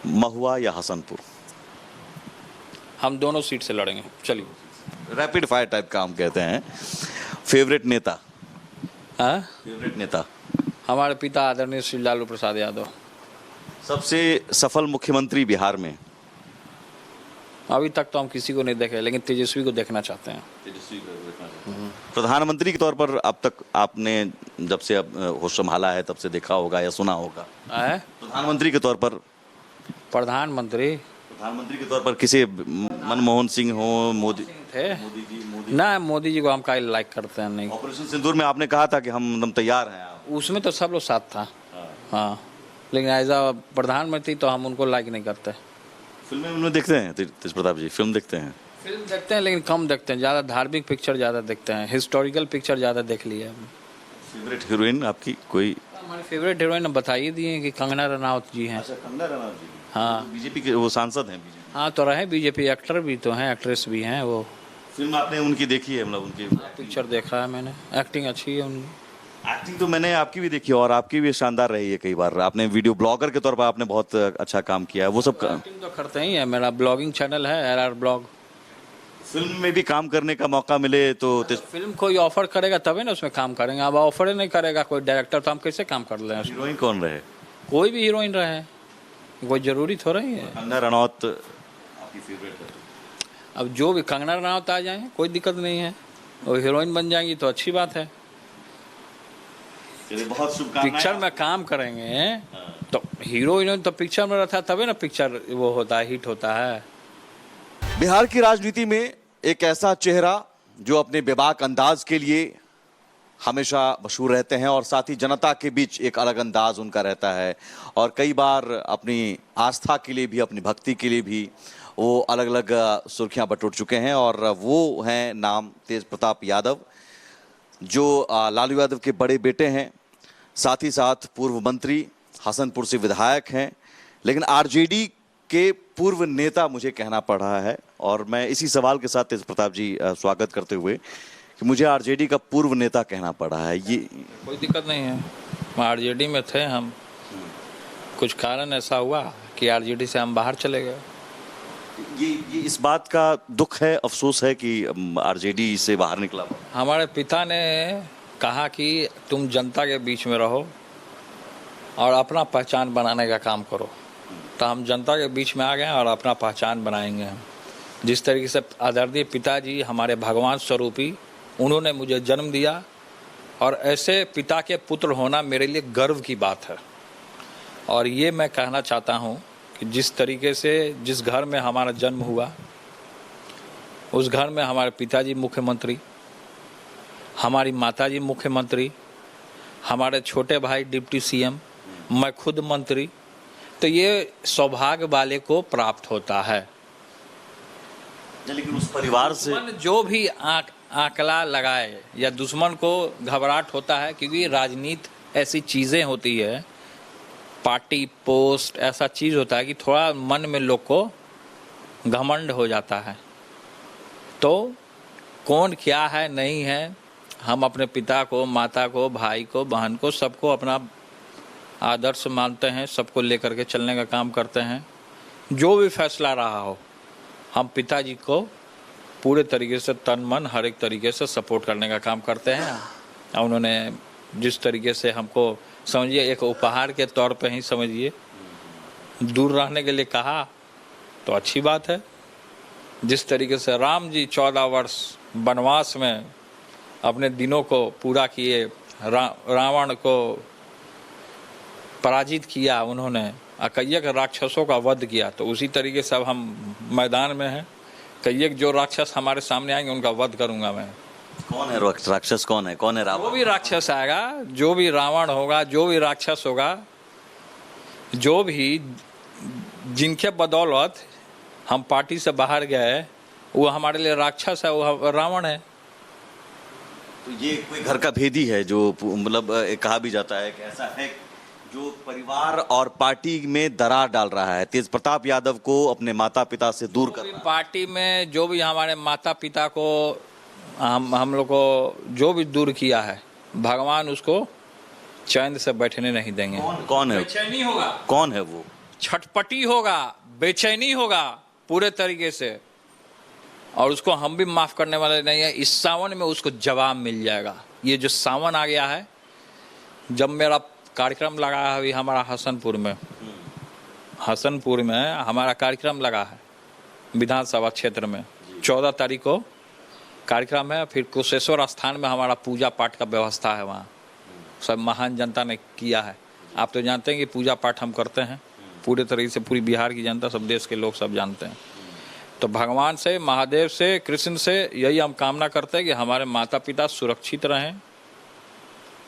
महुआ या हसनपुर? हम दोनों सीट से लड़ेंगे। चलिए। रैपिड फायर टाइप का हम कहते हैं। फेवरेट नेता? हाँ, फेवरेट नेता? हमारे पिता आदरणीय श्री लालू प्रसाद यादव। सबसे सफल मुख्यमंत्री बिहार में? अभी तक तो हम किसी को नहीं देखे, लेकिन तेजस्वी को देखना चाहते हैं। प्रधानमंत्री के तौर पर अब तक आपने जब से अब होश संभाला है तब से देखा होगा या सुना होगा? प्रधानमंत्री के तौर पर? प्रधानमंत्री के तौर पर किसी, मनमोहन सिंह हो, मोदी थे मोदी ना? मोदी जी को हम काहे लाइक करते हैं? नहीं। ऑपरेशन सिंदूर में आपने कहा था कि हम एकदम तैयार हैं आप। उसमें तो सब लोग साथ था। हाँ, लेकिन एज अ प्रधानमंत्री तो हम उनको लाइक नहीं करते। फिल्में उन्हें देखते हैं तेज प्रताप जी? फिल्म देखते हैं? फिल्म देखते हैं लेकिन कम देखते हैं, ज़्यादा धार्मिक पिक्चर ज़्यादा देखते हैं, हिस्टोरिकल पिक्चर ज़्यादा देख लिए। फेवरेट हीरोइन आपकी कोई? हमारी फेवरेट हीरोइन बता ही दिए कि कंगना रनावत जी हैं। अच्छा, कंगना रनावत जी। हाँ, बीजेपी के वो सांसद हैं बीजेपी? हाँ तो रहे, बीजेपी एक्टर भी तो हैं, एक्ट्रेस भी हैं वो। फिल्म आपने उनकी देखी है? मतलब उनकी पिक्चर देखा है मैंने, एक्टिंग अच्छी है उनकी। एक्टिंग तो मैंने आपकी भी देखी है और आपकी भी शानदार रही है। कई बार आपने वीडियो ब्लॉगर के तौर पर आपने बहुत अच्छा काम किया है। वो सब एक्टिंग तो करते ही है, मेरा ब्लॉगिंग चैनल है RR ब्लॉग। फिल्म में भी काम करने का मौका मिले तो फिल्म कोई ऑफर करेगा तभी ना उसमें काम करेंगे। अब ऑफर ही नहीं करेगा कोई डायरेक्टर तो हम कैसे काम कर लें? हीरोइन कौन रहे? कोई भी हीरोइन रहे, कोई जरूरी थोड़ा ही है। कंगना रनौत आपकी फेवरेट है? अब जो भी कंगना रनावत आ जाए कोई दिक्कत नहीं है, वो हीरोइन बन जाएंगी तो अच्छी बात है। बहुत शुभकामनाएं। पिक्चर में काम करेंगे तो हीरो हीरोइन तो पिक्चर में रहता है तभी ना पिक्चर वो होता है, हिट होता है। बिहार की राजनीति में एक ऐसा चेहरा जो अपने बेबाक अंदाज के लिए हमेशा मशहूर रहते हैं और साथ ही जनता के बीच एक अलग अंदाज उनका रहता है और कई बार अपनी आस्था के लिए भी, अपनी भक्ति के लिए भी वो अलग अलग सुर्खियां बटोर चुके हैं और वो हैं नाम तेज प्रताप यादव, जो लालू यादव के बड़े बेटे हैं, साथ ही साथ पूर्व मंत्री, हसनपुर से विधायक हैं, लेकिन आरजेडी के पूर्व नेता मुझे कहना पड़ रहा है। और मैं इसी सवाल के साथ तेज प्रताप जी स्वागत करते हुए कि मुझे आरजेडी का पूर्व नेता कहना पड़ रहा है, ये कोई दिक्कत नहीं है। आरजेडी में थे हम, कुछ कारण ऐसा हुआ कि आरजेडी से हम बाहर चले गए। ये इस बात का दुख है, अफसोस है कि आरजेडी से बाहर निकला। हमारे पिता ने कहा कि तुम जनता के बीच में रहो और अपना पहचान बनाने का काम करो, तो हम जनता के बीच में आ गए और अपना पहचान बनाएंगे हम। जिस तरीके से आदरणीय पिताजी हमारे भगवान स्वरूपी, उन्होंने मुझे जन्म दिया और ऐसे पिता के पुत्र होना मेरे लिए गर्व की बात है। और ये मैं कहना चाहता हूँ कि जिस तरीके से जिस घर में हमारा जन्म हुआ, उस घर में हमारे पिताजी मुख्यमंत्री, हमारी माताजी मुख्यमंत्री, हमारे छोटे भाई डिप्टी CM, मैं खुद मंत्री, तो ये सौभाग्य वाले को प्राप्त होता है। लेकिन उस परिवार से जो भी आंकला लगाए या दुश्मन को घबराहट होता है, क्योंकि राजनीति ऐसी चीज़ें होती है, पार्टी पोस्ट ऐसा चीज़ होता है कि थोड़ा मन में लोग को घमंड हो जाता है। तो कौन क्या है नहीं है, हम अपने पिता को, माता को, भाई को, बहन को, सबको अपना आदर्श मानते हैं, सबको लेकर के चलने का काम करते हैं। जो भी फैसला रहा हो, हम पिताजी को पूरे तरीके से तन मन हर एक तरीके से सपोर्ट करने का काम करते हैं। उन्होंने जिस तरीके से हमको, समझिए एक उपहार के तौर पे ही समझिए, दूर रहने के लिए कहा तो अच्छी बात है। जिस तरीके से राम जी 14 वर्ष वनवास में अपने दिनों को पूरा किए, रावण को पराजित किया उन्होंने, कईयक राक्षसों का वध किया, तो उसी तरीके से अब हम मैदान में हैं। कईयक जो राक्षस हमारे सामने आएंगे उनका वध करूंगा मैं। कौन है राक्षस? कौन है रावण? जो भी राक्षस आएगा, जो भी रावण होगा, जो भी राक्षस होगा, जो भी जिनके बदौलत हम पार्टी से बाहर गए, वो हमारे लिए राक्षस है, वो रावण है। तो ये कोई घर का भेदी है जो मतलब कहा भी जाता है कि ऐसा है जो परिवार और पार्टी में दरार डाल रहा है, तेज प्रताप यादव को अपने माता पिता से दूर कर रहा है। पार्टी में जो भी हमारे माता पिता को, हम लोग को जो भी दूर किया है, भगवान उसको चैन से बैठने नहीं देंगे। कौन है? बेचैनी होगा। कौन है वो? छटपटी होगा, बेचैनी होगा पूरे तरीके से, और उसको हम भी माफ करने वाले नहीं है। इस सावन में उसको जवाब मिल जाएगा। ये जो सावन आ गया है, जब मेरा कार्यक्रम लगा है अभी हमारा हसनपुर में हमारा कार्यक्रम लगा है विधानसभा क्षेत्र में, 14 तारीख को कार्यक्रम है। फिर कुशेश्वर स्थान में हमारा पूजा पाठ का व्यवस्था है, वहाँ सब महान जनता ने किया है। आप तो जानते हैं कि पूजा पाठ हम करते हैं पूरे तरीके से, पूरी बिहार की जनता, सब देश के लोग सब जानते हैं। तो भगवान से, महादेव से, कृष्ण से यही हम कामना करते हैं कि हमारे माता पिता सुरक्षित रहें,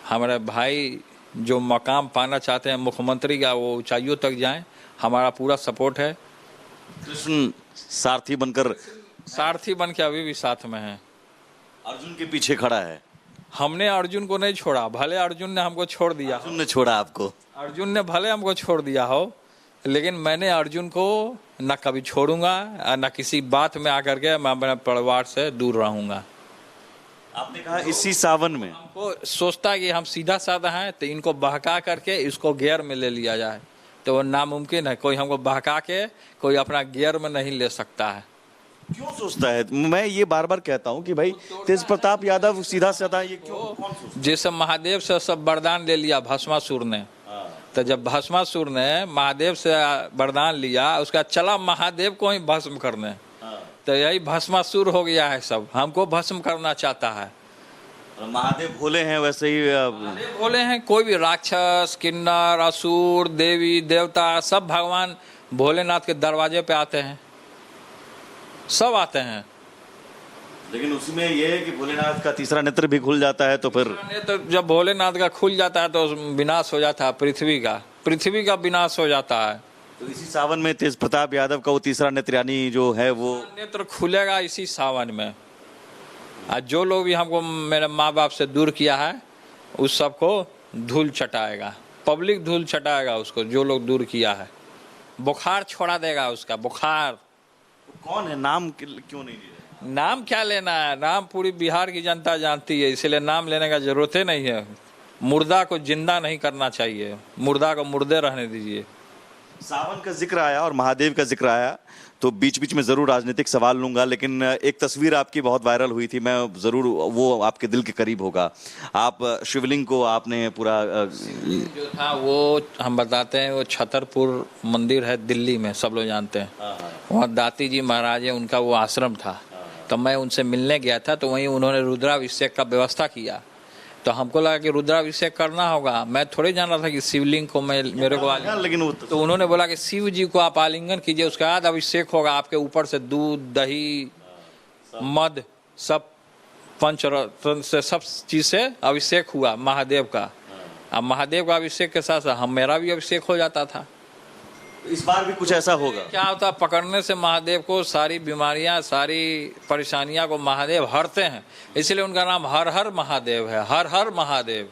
हमारे भाई जो मकाम पाना चाहते हैं मुख्यमंत्री का वो ऊंचाइयों तक जाएं। हमारा पूरा सपोर्ट है। कृष्ण सारथी बन के अभी भी साथ में है, अर्जुन के पीछे खड़ा है। हमने अर्जुन को नहीं छोड़ा, भले अर्जुन ने हमको छोड़ दिया। अर्जुन ने छोड़ा आपको? अर्जुन ने भले हमको छोड़ दिया हो, लेकिन मैंने अर्जुन को न कभी छोड़ूंगा, न किसी बात में आकर के मैं अपने परिवार से दूर रहूंगा। आपने कहा इसी सावन में वो सोचता है कि हम सीधा साधा हैं, तो इनको बहका करके इसको गियर में ले लिया जाए, तो वो नामुमकिन है। कोई हमको बहका के कोई अपना गियर में नहीं ले सकता है। क्यों सोचता है? मैं ये बार बार कहता हूँ कि भाई तेज प्रताप यादव सीधा साधा, ये क्यों, कौन सोचता? जैसे महादेव से सब वरदान ले लिया भस्मासुर ने, तो जब भस्मासुर ने महादेव से वरदान लिया, उसका चला महादेव को ही भस्म करने, तो यही भस्मासुर हो गया है। सब हमको भस्म करना चाहता है। महादेव भोले हैं, वैसे ही भोले हैं। कोई भी राक्षस, किन्नर, असुर, देवी देवता, सब भगवान भोलेनाथ के दरवाजे पे आते हैं, सब आते हैं। लेकिन उसमें यह है कि भोलेनाथ का तीसरा नेत्र भी खुल जाता है, तो फिर तो जब भोलेनाथ का खुल जाता है तो विनाश हो जाता है, पृथ्वी का विनाश हो जाता है। तो इसी सावन में तेज प्रताप यादव का वो तीसरा नेत्र यानी जो है वो नेत्र खुलेगा इसी सावन में। आज जो लोग भी हमको मेरे माँ बाप से दूर किया है, उस सबको धूल चटाएगा, पब्लिक धूल चटाएगा उसको, जो लोग दूर किया है। बुखार छोड़ा देगा उसका, बुखार। कौन है? नाम क्यों नहीं ले रहे? नाम क्या लेना है? नाम पूरी बिहार की जनता जानती है, इसलिए नाम लेने का जरूरत ही नहीं है। मुर्दा को जिंदा नहीं करना चाहिए, मुर्दा को मुर्दे रहने दीजिए। सावन का जिक्र आया और महादेव का जिक्र आया, तो बीच बीच में जरूर राजनीतिक सवाल लूंगा, लेकिन एक तस्वीर आपकी बहुत वायरल हुई थी, मैं जरूर, वो आपके दिल के करीब होगा। आप शिवलिंग को आपने पूरा जो था वो हम बताते हैं, वो छतरपुर मंदिर है दिल्ली में, सब लोग जानते हैं। वहाँ दाती जी महाराज है, उनका वो आश्रम था। तो मैं उनसे मिलने गया था, तो वहीं उन्होंने रुद्राभिषेक का व्यवस्था किया। तो हमको लगा कि रुद्राभिषेक करना होगा, मैं थोड़े जान रहा था कि शिवलिंग को मेरे को लेकिन वो तो उन्होंने बोला कि शिव जी को आप आलिंगन कीजिए, उसके बाद अभिषेक होगा। आपके ऊपर से दूध, दही, मध, सब पंचरत्न से, सब चीज से अभिषेक हुआ महादेव का। अब महादेव का अभिषेक के साथ साथ मेरा भी अभिषेक हो जाता था। इस बार भी कुछ ऐसा होगा? क्या होता, पकड़ने से महादेव को सारी बीमारियां, सारी परेशानियां को महादेव हरते हैं, इसलिए उनका नाम हर हर महादेव है। हर हर महादेव।